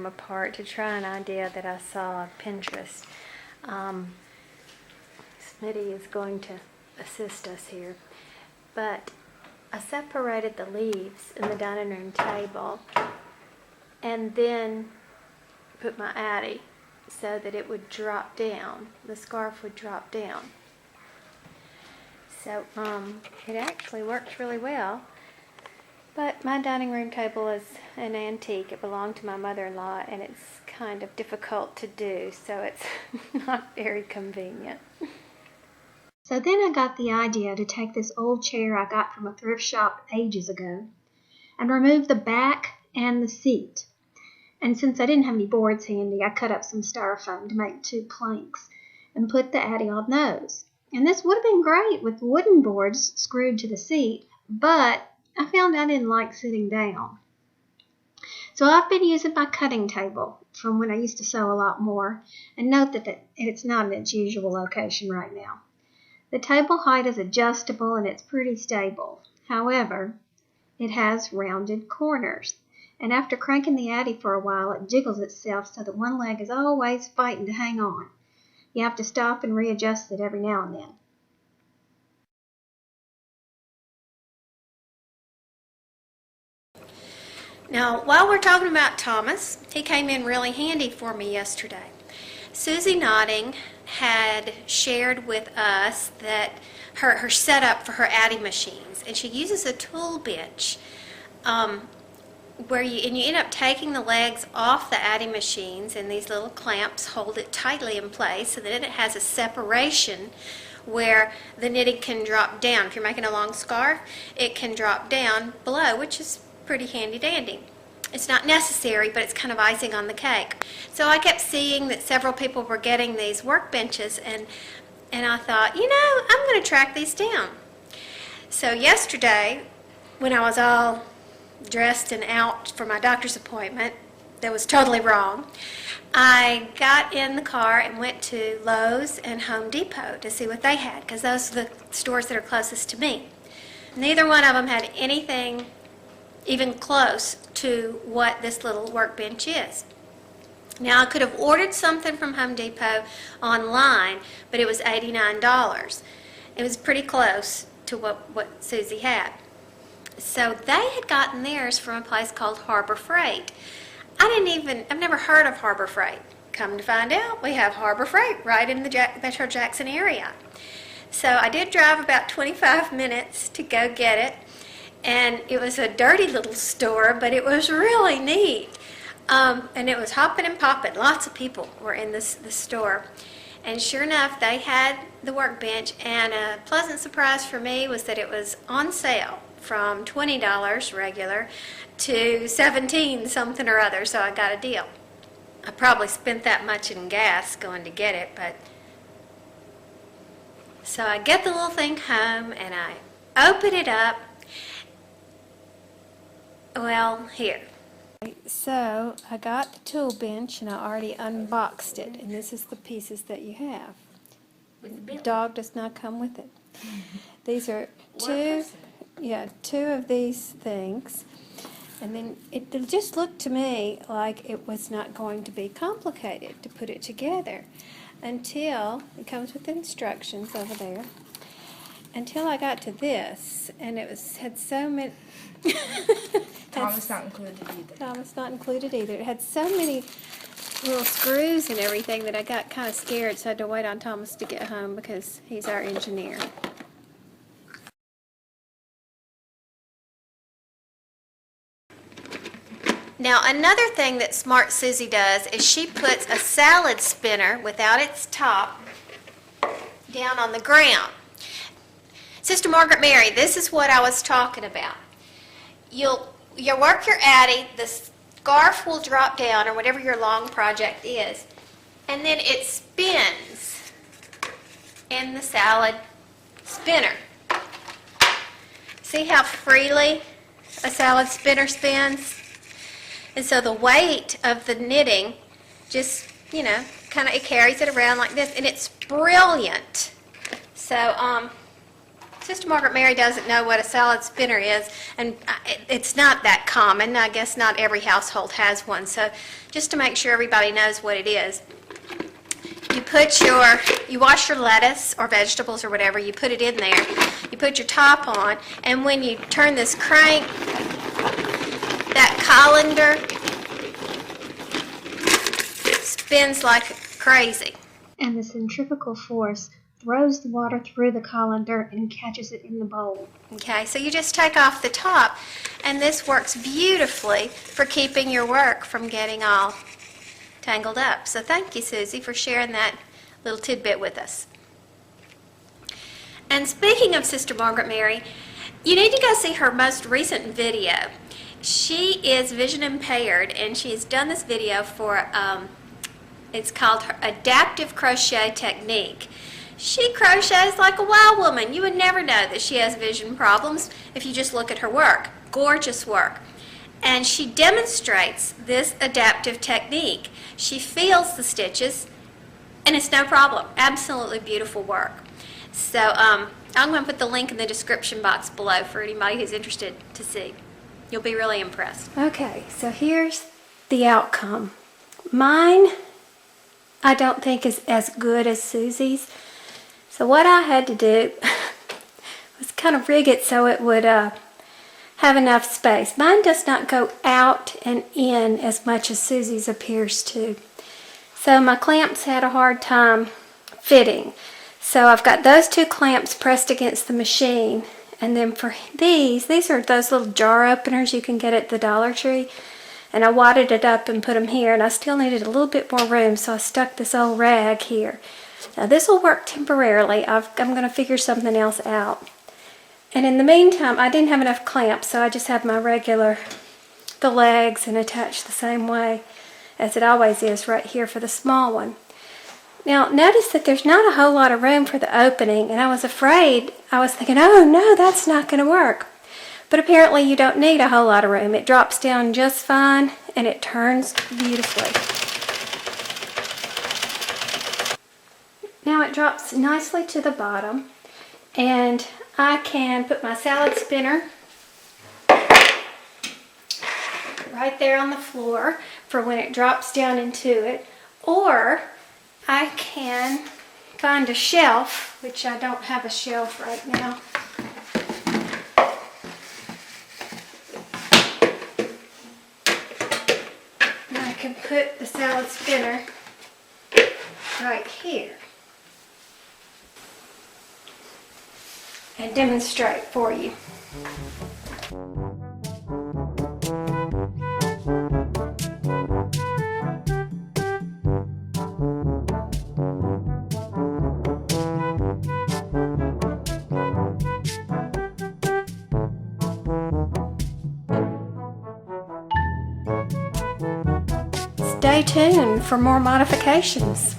room apart to try an idea that I saw on Pinterest. Smitty is going to assist us here. But I separated the leaves in the dining room table and then put my Addi so that it would drop down. The scarf would drop down. So it actually worked really well. But my dining room table is an antique. It belonged to my mother-in-law, and it's kind of difficult to do, so it's not very convenient. So then I got the idea to take this old chair I got from a thrift shop ages ago and remove the back and the seat. And since I didn't have any boards handy, I cut up some styrofoam to make 2 planks and put the Addi on those. And this would have been great with wooden boards screwed to the seat, but I found I didn't like sitting down. So I've been using my cutting table from when I used to sew a lot more, and note that it's not in its usual location right now. The table height is adjustable and it's pretty stable. However, it has rounded corners, and after cranking the Addi for a while, it jiggles itself so that one leg is always fighting to hang on. You have to stop and readjust it every now and then. Now, while we're talking about Thomas, he came in really handy for me yesterday. Susie Notting had shared with us that her setup for her Addi machines, and she uses a tool bench where you end up taking the legs off the Addi machines, and these little clamps hold it tightly in place so that it has a separation where the knitting can drop down. If you're making a long scarf, it can drop down below, which is pretty handy dandy. It's not necessary, but it's kind of icing on the cake. So I kept seeing that several people were getting these workbenches, and I thought, I'm going to track these down. So yesterday, when I was all dressed and out for my doctor's appointment, that was totally wrong, I got in the car and went to Lowe's and Home Depot to see what they had, because those are the stores that are closest to me. Neither one of them had anything even close to what this little workbench is. Now, I could have ordered something from Home Depot online, but it was $89. It was pretty close to what Susie had. So they had gotten theirs from a place called Harbor Freight. I've never heard of Harbor Freight. Come to find out, we have Harbor Freight right in the Metro Jackson area. So I did drive about 25 minutes to go get it. And it was a dirty little store, but it was really neat. And it was hopping and popping. Lots of people were in the store. And sure enough, they had the workbench. And a pleasant surprise for me was that it was on sale from $20 regular to $17 something or other. So I got a deal. I probably spent that much in gas going to get it. So I get the little thing home and I open it up. Well, here. So I got the tool bench and I already unboxed it, and this is the pieces that you have. The dog does not come with it. These are two of these things, and then it just looked to me like it was not going to be complicated to put it together until it comes with instructions over there. Until I got to this, and had so many. Thomas not included either. Thomas not included either. It had so many little screws and everything that I got kind of scared, so I had to wait on Thomas to get home because he's our engineer. Now, another thing that Smart Susie does is she puts a salad spinner without its top down on the ground. Sister Margaret Mary, this is what I was talking about. You'll work your Addi, the scarf will drop down, or whatever your long project is, and then it spins in the salad spinner. See how freely a salad spinner spins? And so the weight of the knitting just, it carries it around like this, and it's brilliant. So, Sister Margaret Mary doesn't know what a salad spinner is, and it's not that common. I guess not every household has one. So just to make sure everybody knows what it is, you wash your lettuce or vegetables or whatever, you put it in there, you put your top on, and when you turn this crank, that colander spins like crazy. And the centrifugal force throws the water through the colander and catches it in the bowl. Okay, so you just take off the top, and this works beautifully for keeping your work from getting all tangled up. So thank you, Susie, for sharing that little tidbit with us. And speaking of Sister Margaret Mary, you need to go see her most recent video. She is vision impaired, and she's done this video for, it's called her Adaptive Crochet Technique. She crochets like a wild woman. You would never know that she has vision problems if you just look at her work. Gorgeous work. And she demonstrates this adaptive technique. She feels the stitches, and it's no problem. Absolutely beautiful work. So I'm going to put the link in the description box below for anybody who's interested to see. You'll be really impressed. Okay, so here's the outcome. Mine, I don't think is as good as Susie's. So what I had to do was kind of rig it so it would have enough space. Mine does not go out and in as much as Susie's appears to. So my clamps had a hard time fitting. So I've got those two clamps pressed against the machine. And then for these are those little jar openers you can get at the Dollar Tree. And I wadded it up and put them here. And I still needed a little bit more room, so I stuck this old rag here. Now this will work temporarily. I'm going to figure something else out. And in the meantime, I didn't have enough clamps, so I just have my regular, the legs, and attached the same way as it always is right here for the small one. Now notice that there's not a whole lot of room for the opening, and I was afraid, I was thinking, oh no, that's not going to work. But apparently you don't need a whole lot of room. It drops down just fine, and it turns beautifully. Now it drops nicely to the bottom, and I can put my salad spinner right there on the floor for when it drops down into it, or I can find a shelf, which I don't have a shelf right now. And I can put the salad spinner right here and demonstrate for you. Stay tuned for more modifications.